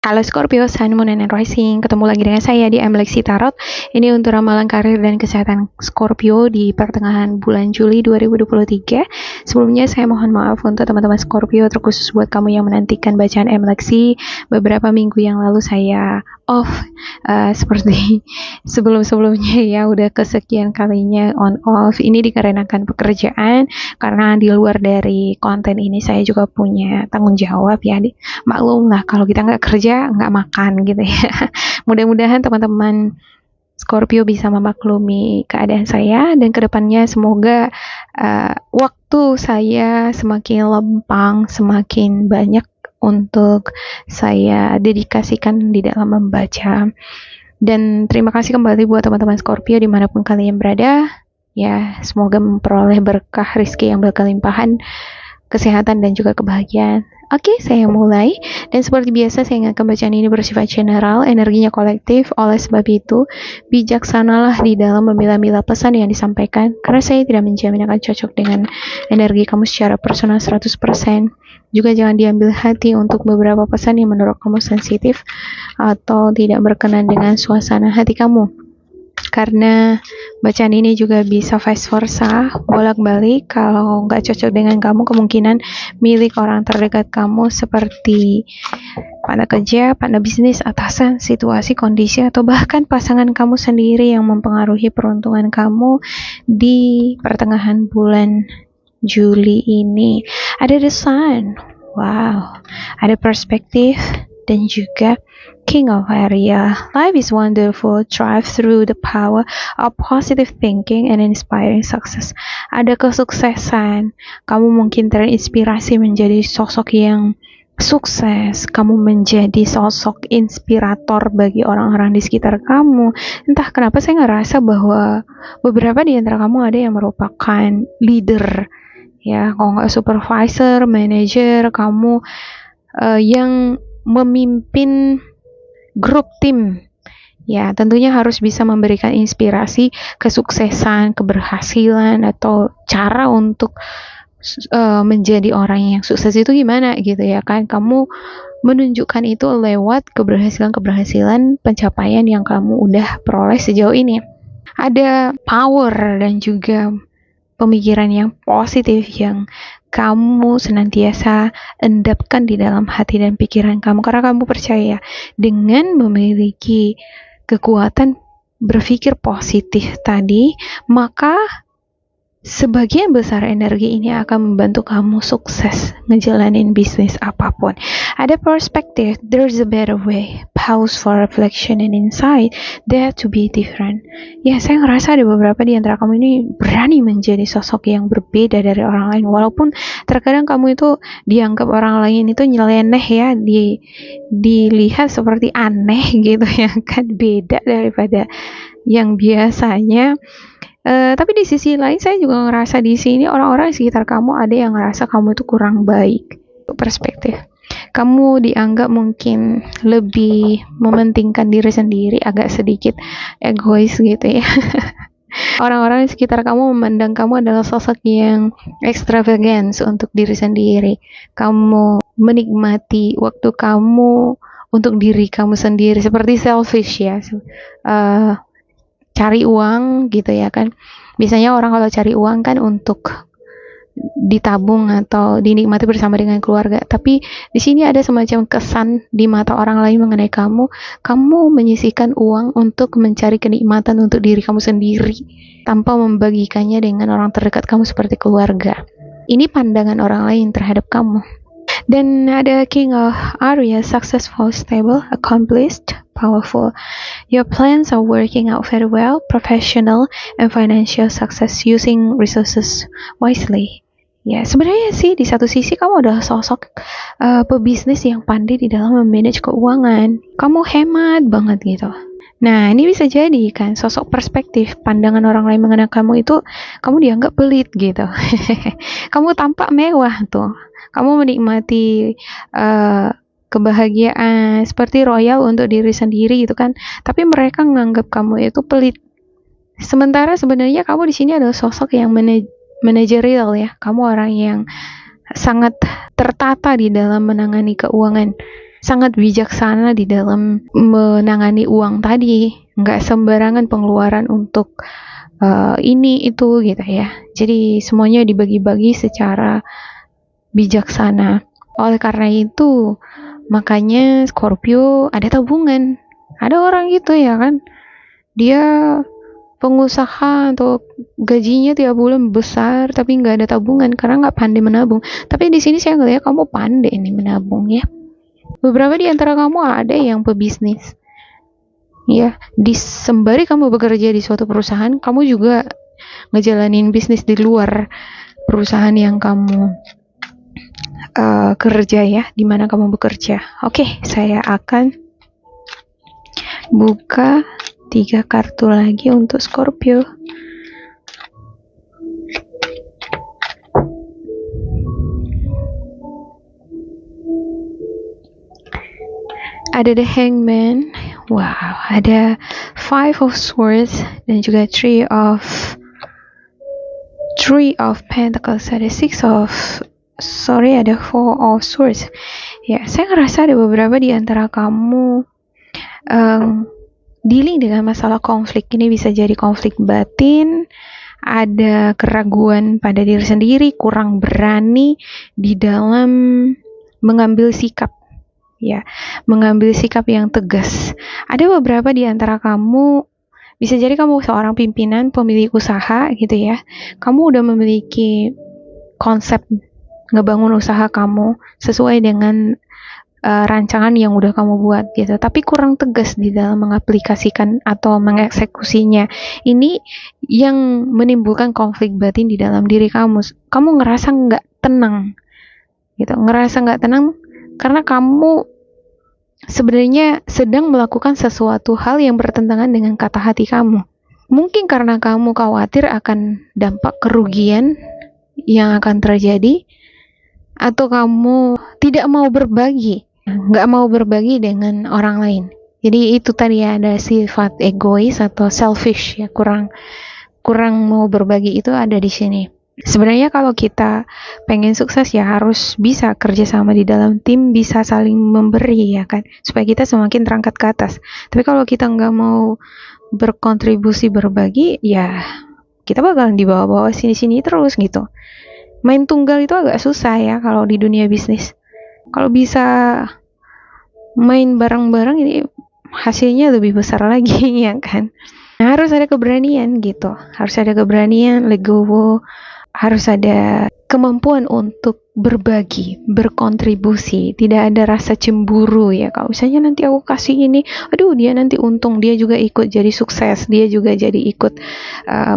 Halo Scorpio, Sun, Moon, and Rising. Ketemu lagi dengan saya di Lexi Tarot. Ini untuk ramalan karir dan kesehatan Scorpio di pertengahan bulan Juli 2023. Sebelumnya saya mohon maaf untuk teman-teman Scorpio, terkhusus buat kamu yang menantikan bacaan Lexi. Beberapa minggu yang lalu saya off, seperti sebelum-sebelumnya ya, udah kesekian kalinya on off. Ini dikarenakan pekerjaan, karena di luar dari konten ini saya juga punya tanggung jawab ya. Maklum lah kalau kita nggak kerja nggak makan gitu ya. Mudah-mudahan teman-teman Scorpio bisa memaklumi keadaan saya, dan kedepannya semoga waktu saya semakin lempang, semakin banyak untuk saya dedikasikan di dalam membaca. Dan terima kasih kembali buat teman-teman Scorpio dimanapun kalian berada ya, semoga memperoleh berkah rezeki yang berkelimpahan, kesehatan dan juga kebahagiaan. Oke, saya mulai. Dan seperti biasa, saya ingatkan bacaan ini bersifat general, energinya kolektif. Oleh sebab itu, bijaksanalah di dalam memilah-milah pesan yang disampaikan, karena saya tidak menjamin akan cocok dengan energi kamu secara personal 100%. Juga jangan diambil hati untuk beberapa pesan yang menurut kamu sensitif atau tidak berkenan dengan suasana hati kamu, karena bacaan ini juga bisa vice versa, bolak-balik. Kalau nggak cocok dengan kamu, kemungkinan milik orang terdekat kamu seperti partner kerja, partner bisnis, atasan, situasi, kondisi, atau bahkan pasangan kamu sendiri yang mempengaruhi peruntungan kamu di pertengahan bulan Juli ini. Ada the sun, wow, ada perspektif, dan juga King of Area. Life is wonderful. Thrive through the power of positive thinking and inspiring success. Ada kesuksesan. Kamu mungkin terinspirasi menjadi sosok yang sukses. Kamu menjadi sosok inspirator bagi orang-orang di sekitar kamu. Entah kenapa saya ngerasa bahwa beberapa di antara kamu ada yang merupakan leader. Ya, kalau nggak supervisor, manager, kamu yang memimpin grup tim. Ya, tentunya harus bisa memberikan inspirasi, kesuksesan, keberhasilan, atau cara untuk menjadi orang yang sukses itu gimana gitu ya kan. Kamu menunjukkan itu lewat keberhasilan-keberhasilan pencapaian yang kamu udah peroleh sejauh ini. Ada power dan juga pemikiran yang positif yang kamu senantiasa endapkan di dalam hati dan pikiran kamu, karena kamu percaya dengan memiliki kekuatan berpikir positif tadi, maka sebagian besar energi ini akan membantu kamu sukses ngejalanin bisnis apapun. Ada perspektif, there's a better way. Pause for reflection and insight, dare to be different. Ya, saya ngerasa ada beberapa di antara kamu ini berani menjadi sosok yang berbeda dari orang lain. Walaupun terkadang kamu itu dianggap orang lain itu nyeleneh ya, dilihat seperti aneh gitu ya kan, beda daripada yang biasanya. Tapi di sisi lain saya juga ngerasa di sini orang-orang di sekitar kamu ada yang ngerasa kamu itu kurang baik. Perspektif, kamu dianggap mungkin lebih mementingkan diri sendiri, agak sedikit egois gitu ya. Orang-orang di sekitar kamu memandang kamu adalah sosok yang extravagant untuk diri sendiri. Kamu menikmati waktu kamu untuk diri kamu sendiri, seperti selfish ya. Cari uang gitu ya kan. Biasanya orang kalau cari uang kan untuk ditabung atau dinikmati bersama dengan keluarga. Tapi di sini ada semacam kesan di mata orang lain mengenai kamu. Kamu menyisihkan uang untuk mencari kenikmatan untuk diri kamu sendiri tanpa membagikannya dengan orang terdekat kamu seperti keluarga. Ini pandangan orang lain terhadap kamu. Dan ada King of Area, successful, stable, accomplished, powerful. Your plans are working out very well, professional and financial success, using resources wisely. Ya, sebenarnya sih di satu sisi kamu adalah sosok pebisnis yang pandai di dalam memanage keuangan. Kamu hemat banget gitu. Nah, ini bisa jadi kan sosok perspektif, pandangan orang lain mengenai kamu itu kamu dianggap pelit gitu. Kamu tampak mewah tuh. Kamu menikmati kebahagiaan seperti royal untuk diri sendiri gitu kan. Tapi mereka menganggap kamu itu pelit. Sementara sebenarnya kamu di sini adalah sosok yang manajerial ya. Kamu orang yang sangat tertata di dalam menangani keuangan. sangat bijaksana di dalam menangani uang tadi, nggak sembarangan pengeluaran untuk ini itu gitu ya. Jadi semuanya dibagi-bagi secara bijaksana. Oleh karena itu, makanya Scorpio ada tabungan. Ada orang gitu ya kan, dia pengusaha atau gajinya tiap bulan besar tapi nggak ada tabungan karena nggak pandai menabung. Tapi di sini saya ngeliat kamu pandai nih menabung ya. Beberapa di antara kamu ada yang pebisnis. Ya, sembari kamu bekerja di suatu perusahaan, kamu juga ngejalanin bisnis di luar perusahaan yang kamu kerja ya, di mana kamu bekerja. Oke, saya akan buka 3 kartu lagi untuk Scorpio. Ada The Hangman. Wow, ada 5 of Swords dan juga 3 of Pentacles. Ada 4 of Swords. Ya, saya ngerasa ada beberapa di antara kamu dealing dengan masalah konflik. Ini bisa jadi konflik batin, ada keraguan pada diri sendiri, kurang berani di dalam mengambil sikap. Ya, mengambil sikap yang tegas. Ada beberapa di antara kamu, bisa jadi kamu seorang pimpinan, pemilik usaha gitu ya. Kamu udah memiliki konsep ngebangun usaha kamu sesuai dengan rancangan yang udah kamu buat gitu, tapi kurang tegas di dalam mengaplikasikan atau mengeksekusinya. Ini yang menimbulkan konflik batin di dalam diri kamu. Kamu ngerasa nggak tenang gitu, karena kamu sebenarnya sedang melakukan sesuatu hal yang bertentangan dengan kata hati kamu. Mungkin karena kamu khawatir akan dampak kerugian yang akan terjadi, atau kamu tidak mau berbagi, nggak mau berbagi dengan orang lain. Jadi itu tadi ada sifat egois atau selfish ya, kurang mau berbagi itu ada di sini. Sebenarnya kalau kita pengen sukses ya harus bisa kerjasama di dalam tim, bisa saling memberi ya kan, supaya kita semakin terangkat ke atas. Tapi kalau kita nggak mau berkontribusi berbagi, ya kita bakalan dibawa-bawa sini-sini terus gitu. Main tunggal itu agak susah ya kalau di dunia bisnis. Kalau bisa main bareng-bareng ini hasilnya lebih besar lagi ya kan. Nah, harus ada keberanian gitu. Harus ada keberanian, legowo, harus ada kemampuan untuk berbagi, berkontribusi, tidak ada rasa cemburu ya. Kalau misalnya nanti aku kasih ini, aduh dia nanti untung, dia juga ikut jadi sukses, dia juga jadi ikut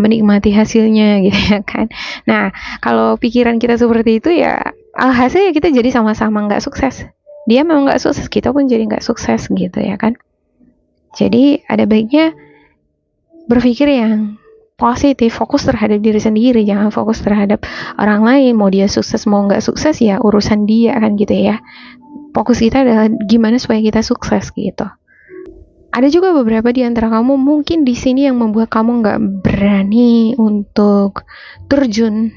menikmati hasilnya gitu ya kan. Nah, kalau pikiran kita seperti itu ya hasilnya kita jadi sama-sama nggak sukses. Dia memang nggak sukses, kita pun jadi nggak sukses gitu ya kan. Jadi ada baiknya berpikir yang positif, fokus terhadap diri sendiri, jangan fokus terhadap orang lain. Mau dia sukses mau nggak sukses ya urusan dia kan gitu ya. Fokus kita adalah gimana supaya kita sukses gitu. Ada juga beberapa di antara kamu mungkin di sini yang membuat kamu nggak berani untuk terjun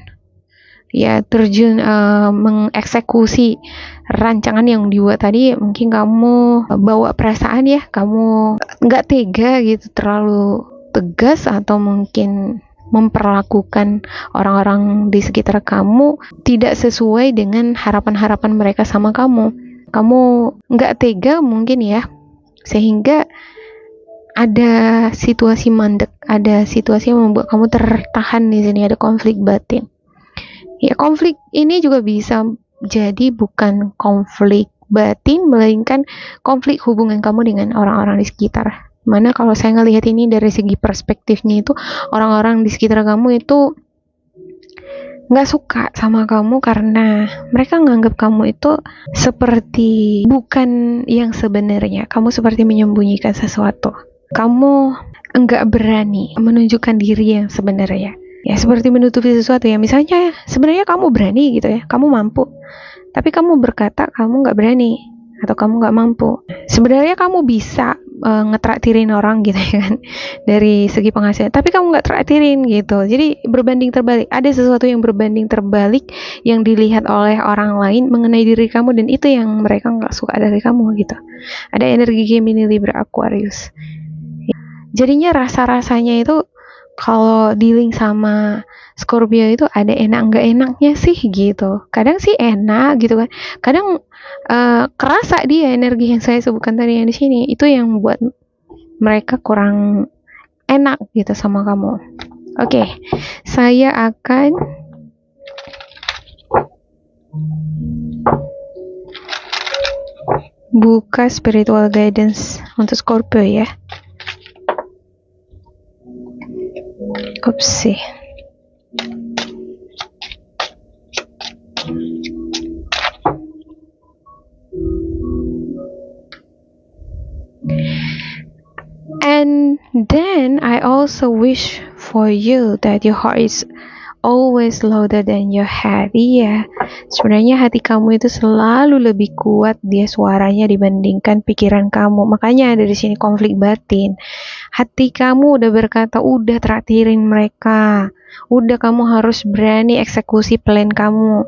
mengeksekusi rancangan yang dibuat tadi. Mungkin kamu bawa perasaan ya, kamu nggak tega gitu, terlalu tegas, atau mungkin memperlakukan orang-orang di sekitar kamu tidak sesuai dengan harapan-harapan mereka sama kamu. Kamu nggak tega mungkin ya, sehingga ada situasi mandek, ada situasi yang membuat kamu tertahan di sini, ada konflik batin. Ya, konflik ini juga bisa jadi bukan konflik batin, melainkan konflik hubungan kamu dengan orang-orang di sekitar. Mana kalau saya ngelihat ini dari segi perspektifnya itu, orang-orang di sekitar kamu itu nggak suka sama kamu karena mereka nganggap kamu itu seperti bukan yang sebenarnya. Kamu seperti menyembunyikan sesuatu. Kamu nggak berani menunjukkan diri yang sebenarnya. Ya, seperti menutupi sesuatu ya. Misalnya sebenarnya kamu berani gitu ya, kamu mampu, tapi kamu berkata kamu nggak berani atau kamu nggak mampu. Sebenarnya kamu bisa ngetraktirin orang gitu ya kan, dari segi penghasilan, tapi kamu nggak traktirin gitu. Jadi berbanding terbalik, ada sesuatu yang berbanding terbalik yang dilihat oleh orang lain mengenai diri kamu, dan itu yang mereka nggak suka dari kamu gitu. Ada energi Gemini, Libra, Aquarius. Jadinya rasa-rasanya itu kalau dealing sama Scorpio itu ada enak nggak enaknya sih gitu. Kadang sih enak gitu kan, kadang kerasa dia energi yang saya sebutkan tadi yang di sini itu yang buat mereka kurang enak gitu sama kamu. Oke, saya akan buka spiritual guidance untuk Scorpio ya. Upsi. And then I also wish for you that your heart is always louder than your head. Iya, sebenarnya hati kamu itu selalu lebih kuat dia suaranya dibandingkan pikiran kamu. Makanya ada di sini konflik batin. Hati kamu udah berkata, udah traktirin mereka, udah kamu harus berani eksekusi plan kamu.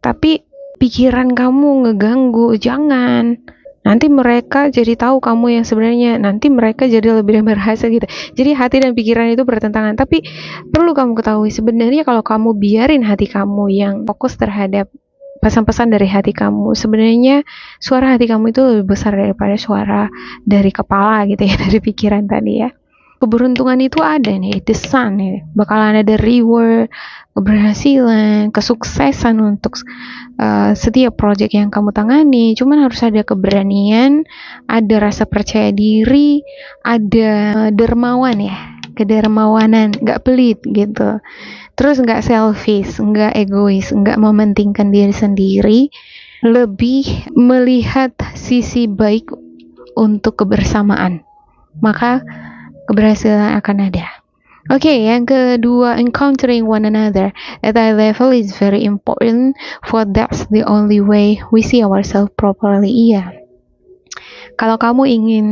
Tapi pikiran kamu ngeganggu, jangan. Nanti mereka jadi tahu kamu yang sebenarnya, nanti mereka jadi lebih berhasil gitu. Jadi hati dan pikiran itu bertentangan. Tapi perlu kamu ketahui, sebenarnya kalau kamu biarin hati kamu yang fokus terhadap pesan-pesan dari hati kamu, sebenarnya suara hati kamu itu lebih besar daripada suara dari kepala gitu ya, dari pikiran tadi ya. Keberuntungan itu ada nih, the sun nih, bakalan ada reward, keberhasilan, kesuksesan untuk setiap proyek yang kamu tangani. Cuman harus ada keberanian, ada rasa percaya diri, ada dermawan ya, kedermawanan, gak pelit gitu. Terus gak selfish, gak egois, gak mementingkan diri sendiri, lebih melihat sisi baik untuk kebersamaan. Maka keberhasilan akan ada. Oke, yang kedua, encountering one another at eye level is very important, for that's the only way we see ourselves properly. Iya. Kalau kamu ingin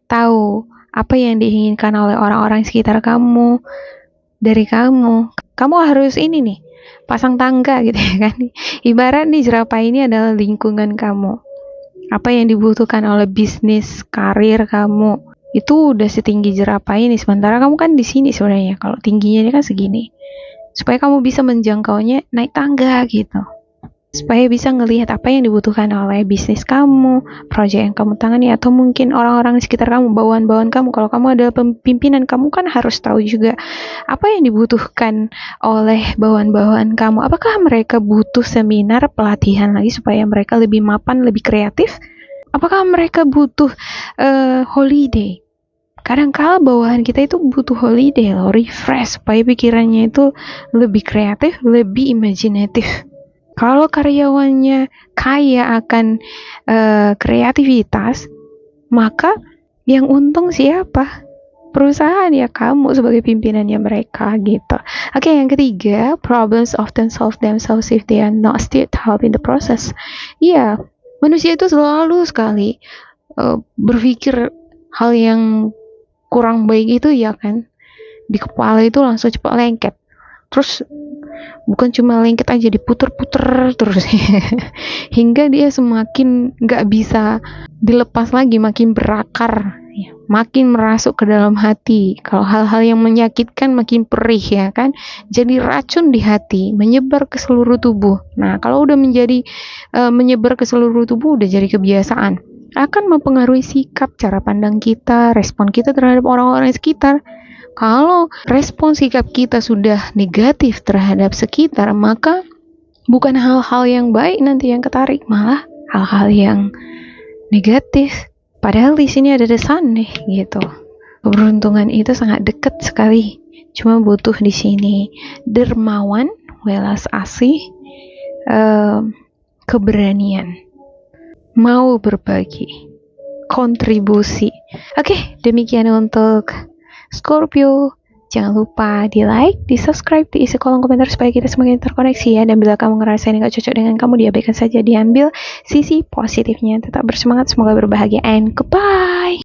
tahu apa yang diinginkan oleh orang-orang sekitar kamu dari kamu harus ini nih, pasang tangga gitu ya kan. Ibarat nih jerapah ini adalah lingkungan kamu. Apa yang dibutuhkan oleh bisnis, karir kamu, itu udah setinggi jerapah ini, sementara kamu kan di sini sebenarnya. Kalau tingginya ini kan segini, supaya kamu bisa menjangkaunya naik tangga gitu, supaya bisa ngelihat apa yang dibutuhkan oleh bisnis kamu, proyek yang kamu tangani, atau mungkin orang-orang di sekitar kamu, bawahan-bawahan kamu. Kalau kamu ada pimpinan, kamu kan harus tahu juga apa yang dibutuhkan oleh bawahan-bawahan kamu. Apakah mereka butuh seminar, pelatihan lagi supaya mereka lebih mapan, lebih kreatif? Apakah mereka butuh holiday? Kadang-kala bawahan kita itu butuh holiday loh, refresh, supaya pikirannya itu lebih kreatif, lebih imajinatif. Kalau karyawannya kaya akan kreativitas, maka yang untung siapa? Perusahaan ya, kamu sebagai pimpinannya mereka gitu. Oke, yang ketiga, problems often solve themselves if they are not still help in the process. Iya, manusia itu selalu sekali berpikir hal yang kurang baik itu ya kan, di kepala itu langsung cepat lengket. Terus bukan cuma lengket aja, diputer-puter terus hingga dia semakin gak bisa dilepas lagi, makin berakar, makin merasuk ke dalam hati. Kalau hal-hal yang menyakitkan makin perih ya kan, jadi racun di hati, menyebar ke seluruh tubuh. Nah, kalau udah menjadi menyebar ke seluruh tubuh, udah jadi kebiasaan, akan mempengaruhi sikap, cara pandang kita, respon kita terhadap orang-orang sekitar. Kalau respon sikap kita sudah negatif terhadap sekitar, maka bukan hal-hal yang baik nanti yang ketarik, malah hal-hal yang negatif. Padahal di sini ada the sun nih gitu. Keberuntungan itu sangat dekat sekali. Cuma butuh di sini dermawan, welas asih, keberanian, mau berbagi, kontribusi. Oke, demikian untuk Scorpio. Jangan lupa di like, di subscribe, diisi kolom komentar supaya kita semakin terkoneksi ya. Dan bila kamu ngerasain yang gak cocok dengan kamu, diabaikan saja, diambil sisi positifnya. Tetap bersemangat, semoga berbahagia, and goodbye.